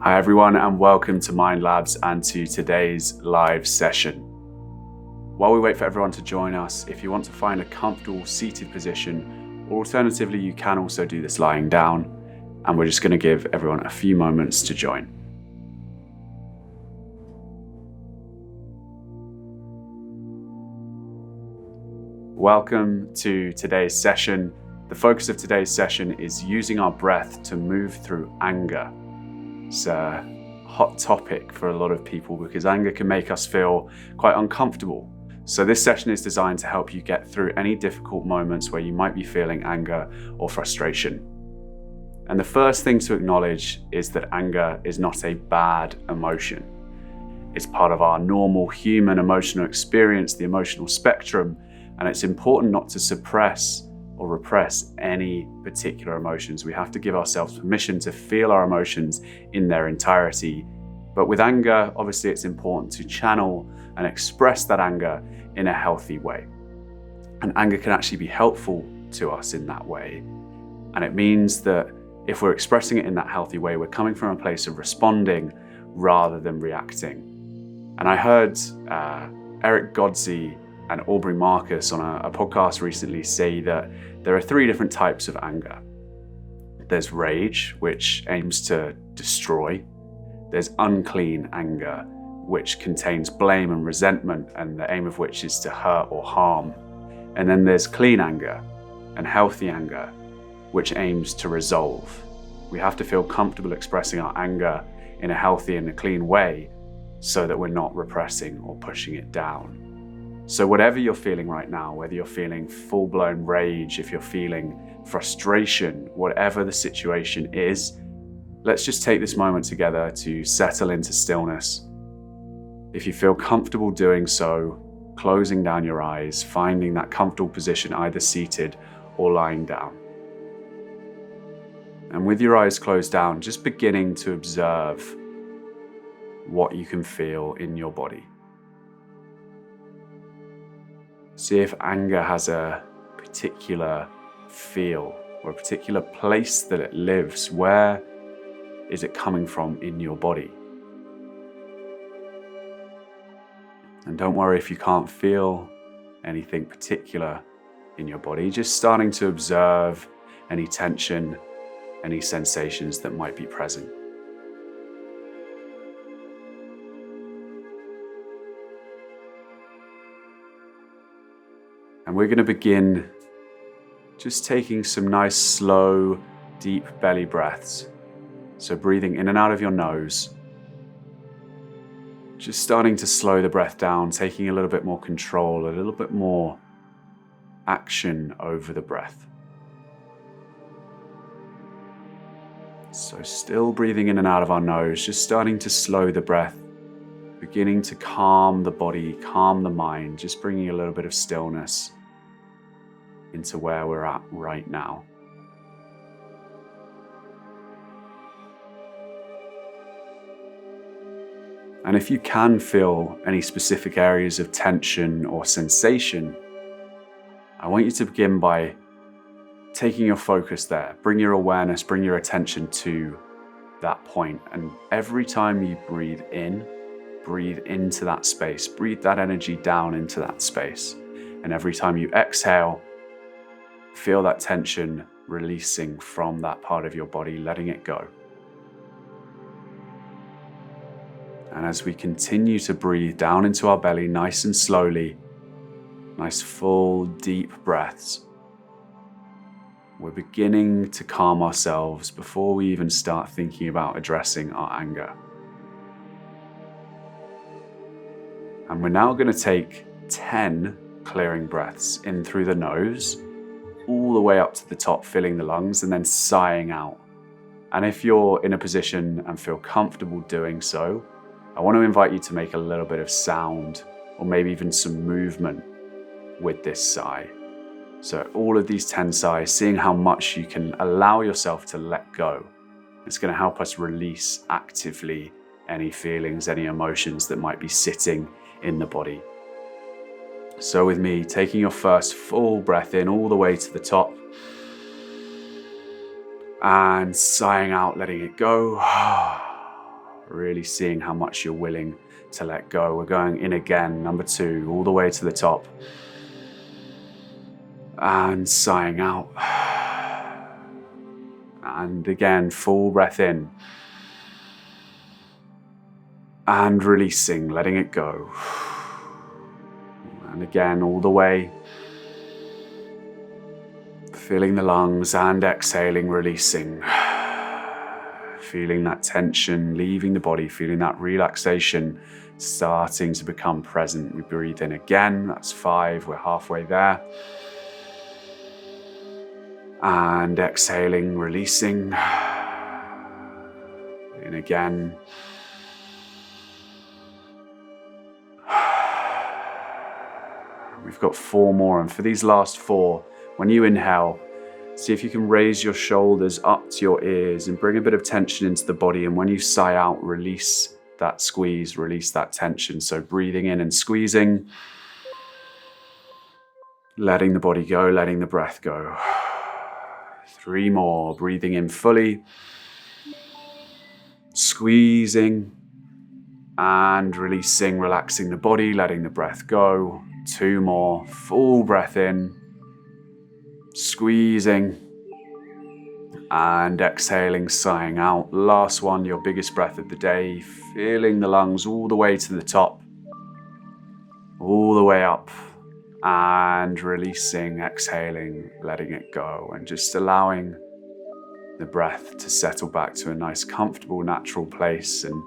Hi everyone, and welcome to Mind Labs and to today's live session. While we wait for everyone to join us, if you want to find a comfortable seated position, or alternatively you can also do this lying down, and we're just going to give everyone a few moments to join. Welcome to today's session. The focus of today's session is using our breath to move through anger. It's a hot topic for a lot of people because anger can make us feel quite uncomfortable. So this session is designed to help you get through any difficult moments where you might be feeling anger or frustration. And the first thing to acknowledge is that anger is not a bad emotion. It's part of our normal human emotional experience, the emotional spectrum, and it's important not to suppress or repress any particular emotions. We have to give ourselves permission to feel our emotions in their entirety. But with anger, obviously it's important to channel and express that anger in a healthy way. And anger can actually be helpful to us in that way. And it means that if we're expressing it in that healthy way, we're coming from a place of responding rather than reacting. And I heard Eric Godsey and Aubrey Marcus on a podcast recently say that there are three different types of anger. There's rage, which aims to destroy. There's unclean anger, which contains blame and resentment, and the aim of which is to hurt or harm. And then there's clean anger and healthy anger, which aims to resolve. We have to feel comfortable expressing our anger in a healthy and a clean way so that we're not repressing or pushing it down. So whatever you're feeling right now, whether you're feeling full-blown rage, if you're feeling frustration, whatever the situation is, let's just take this moment together to settle into stillness. If you feel comfortable doing so, closing down your eyes, finding that comfortable position, either seated or lying down. And with your eyes closed down, just beginning to observe what you can feel in your body. See if anger has a particular feel or a particular place that it lives. Where is it coming from in your body? And don't worry if you can't feel anything particular in your body, just starting to observe any tension, any sensations that might be present. And we're going to begin just taking some nice, slow, deep belly breaths. So breathing in and out of your nose. Just starting to slow the breath down, taking a little bit more control, a little bit more action over the breath. So still breathing in and out of our nose, just starting to slow the breath, beginning to calm the body, calm the mind, just bringing a little bit of stillness into where we're at right now. And if you can feel any specific areas of tension or sensation, I want you to begin by taking your focus there. Bring your awareness, bring your attention to that point. And every time you breathe into that space, breathe that energy down into that space. And every time you exhale, feel that tension releasing from that part of your body, letting it go. And as we continue to breathe down into our belly, nice and slowly, nice full deep breaths, we're beginning to calm ourselves before we even start thinking about addressing our anger. And we're now going to take 10 clearing breaths in through the nose, all the way up to the top, filling the lungs, and then sighing out. And if you're in a position and feel comfortable doing so, I want to invite you to make a little bit of sound or maybe even some movement with this sigh. So all of these 10 sighs, seeing how much you can allow yourself to let go. It's going to help us release actively any feelings, any emotions that might be sitting in the body. So with me, taking your first full breath in all the way to the top and sighing out, letting it go. Really seeing how much you're willing to let go. We're going in again, number 2, all the way to the top. And sighing out. And again, full breath in. And releasing, letting it go. And again, all the way. Filling the lungs and exhaling, releasing. Feeling that tension leaving the body, feeling that relaxation starting to become present. We breathe in again, that's 5, we're halfway there. And exhaling, releasing. In again. We've got 4 more, and for these last 4, when you inhale, see if you can raise your shoulders up to your ears and bring a bit of tension into the body. And when you sigh out, release that squeeze, release that tension. So breathing in and squeezing, letting the body go, letting the breath go. 3 more, breathing in fully, squeezing and releasing, relaxing the body, letting the breath go. 2 more, full breath in, squeezing and exhaling, sighing out. Last one, your biggest breath of the day, feeling the lungs all the way to the top, all the way up, and releasing, exhaling, letting it go, and just allowing the breath to settle back to a nice, comfortable, natural place, and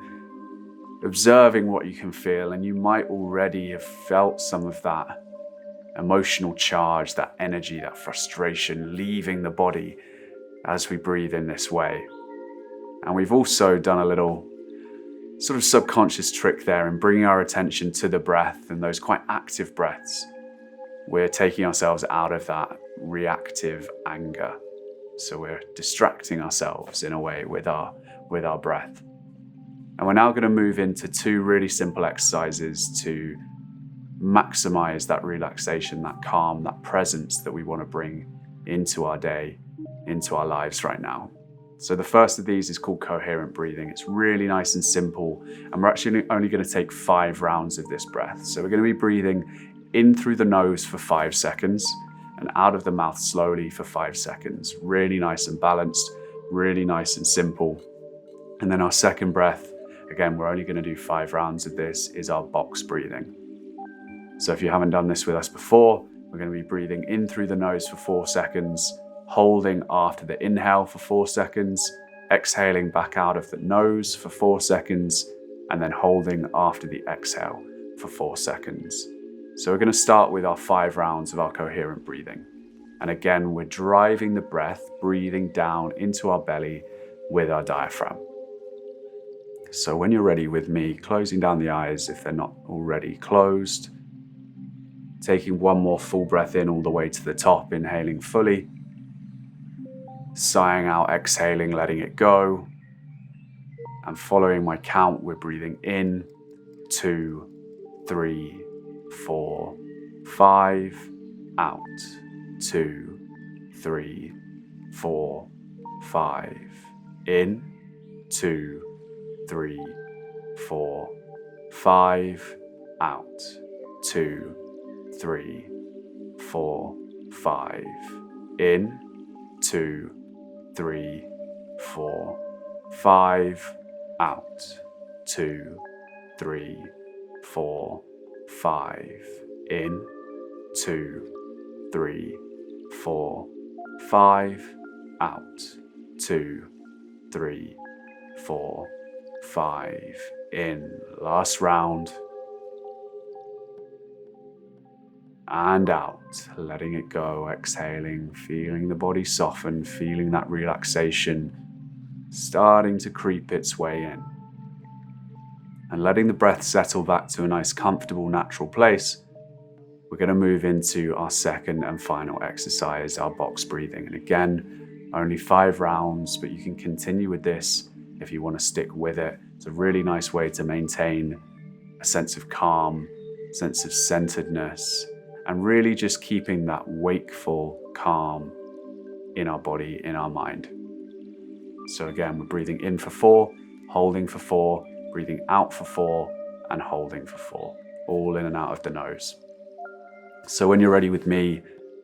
observing what you can feel. And you might already have felt some of that emotional charge, that energy, that frustration leaving the body as we breathe in this way. And we've also done a little sort of subconscious trick there in bringing our attention to the breath, and those quite active breaths. We're taking ourselves out of that reactive anger. So we're distracting ourselves in a way with our breath. And we're now going to move into 2 really simple exercises to maximize that relaxation, that calm, that presence that we want to bring into our day, into our lives right now. So the first of these is called coherent breathing. It's really nice and simple, and we're actually only going to take 5 rounds of this breath. So we're going to be breathing in through the nose for 5 seconds and out of the mouth slowly for 5 seconds. Really nice and balanced, really nice and simple. And then our second breath, again, we're only going to do 5 rounds of this, is our box breathing. So if you haven't done this with us before, we're going to be breathing in through the nose for 4 seconds, holding after the inhale for 4 seconds, exhaling back out of the nose for 4 seconds, and then holding after the exhale for 4 seconds. So we're going to start with our 5 rounds of our coherent breathing. And again, we're driving the breath, breathing down into our belly with our diaphragm. So when you're ready with me, closing down the eyes if they're not already closed, taking 1 more full breath in all the way to the top, inhaling fully, sighing out, exhaling, letting it go. And following my count, we're breathing in, 2, 3, 4, 5, out, 2, 3, 4, 5, in, 2, 3, 4, 5, out, 2, 3, 4, 5, in, 2, 3, 4, 5, out, 2, 3, 4, 5, in, 2, 3, 4, 5, out, 2, 3, 4, 5, in. Last round. And out, letting it go, exhaling, feeling the body soften, feeling that relaxation starting to creep its way in. And letting the breath settle back to a nice, comfortable, natural place, we're going to move into our second and final exercise, our box breathing. And again, only 5 rounds, but you can continue with this if you want to stick with it. It's a really nice way to maintain a sense of calm, sense of centeredness, and really just keeping that wakeful calm in our body, in our mind. So again, we're breathing in for 4, holding for 4, breathing out for 4, and holding for 4, all in and out of the nose. So when you're ready with me,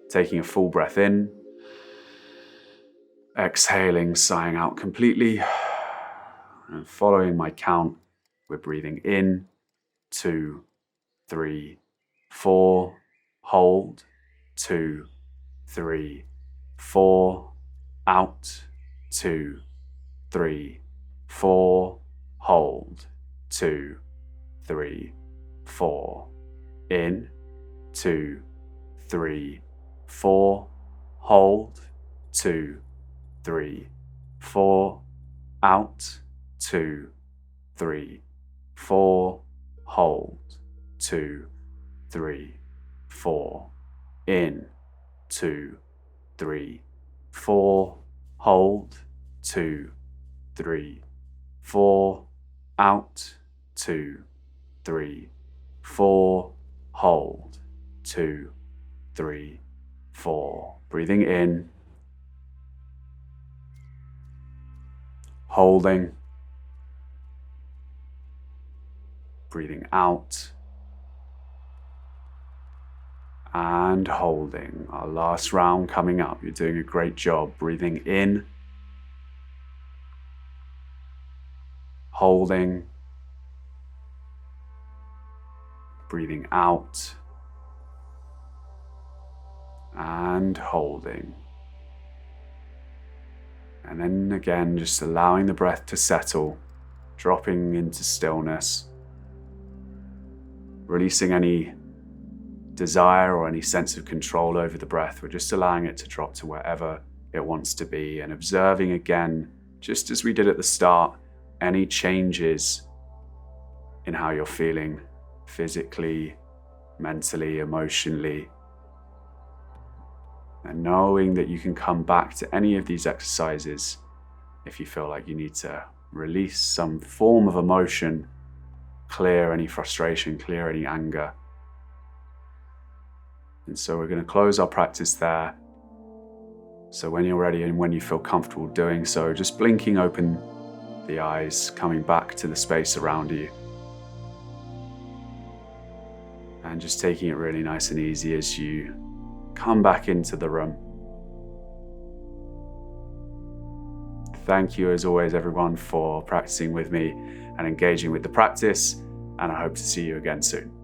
taking a full breath in, exhaling, sighing out completely, and following my count, we're breathing in, 2, 3, 4, hold, 2, 3, 4, out, 2, 3, 4, hold, 2, 3, 4, in, 2, 3, 4, hold, 2, 3, 4, out, 2, 3, 4, hold, 2, 3, 4, in, 2, 3, 4, hold, 2, 3, 4, out, 2, 3, 4, hold, 2, 3, 4. Breathing in, holding, breathing out, and holding. Our last round coming up. You're doing a great job. Breathing in, holding, breathing out, and holding. And then again, just allowing the breath to settle, dropping into stillness, releasing any desire or any sense of control over the breath. We're just allowing it to drop to wherever it wants to be, and observing again, just as we did at the start, any changes in how you're feeling physically, mentally, emotionally. And knowing that you can come back to any of these exercises if you feel like you need to release some form of emotion, clear any frustration, clear any anger. And so we're going to close our practice there. So when you're ready and when you feel comfortable doing so, just blinking open the eyes, coming back to the space around you. And just taking it really nice and easy as you come back into the room. Thank you as always, everyone, for practicing with me and engaging with the practice, and I hope to see you again soon.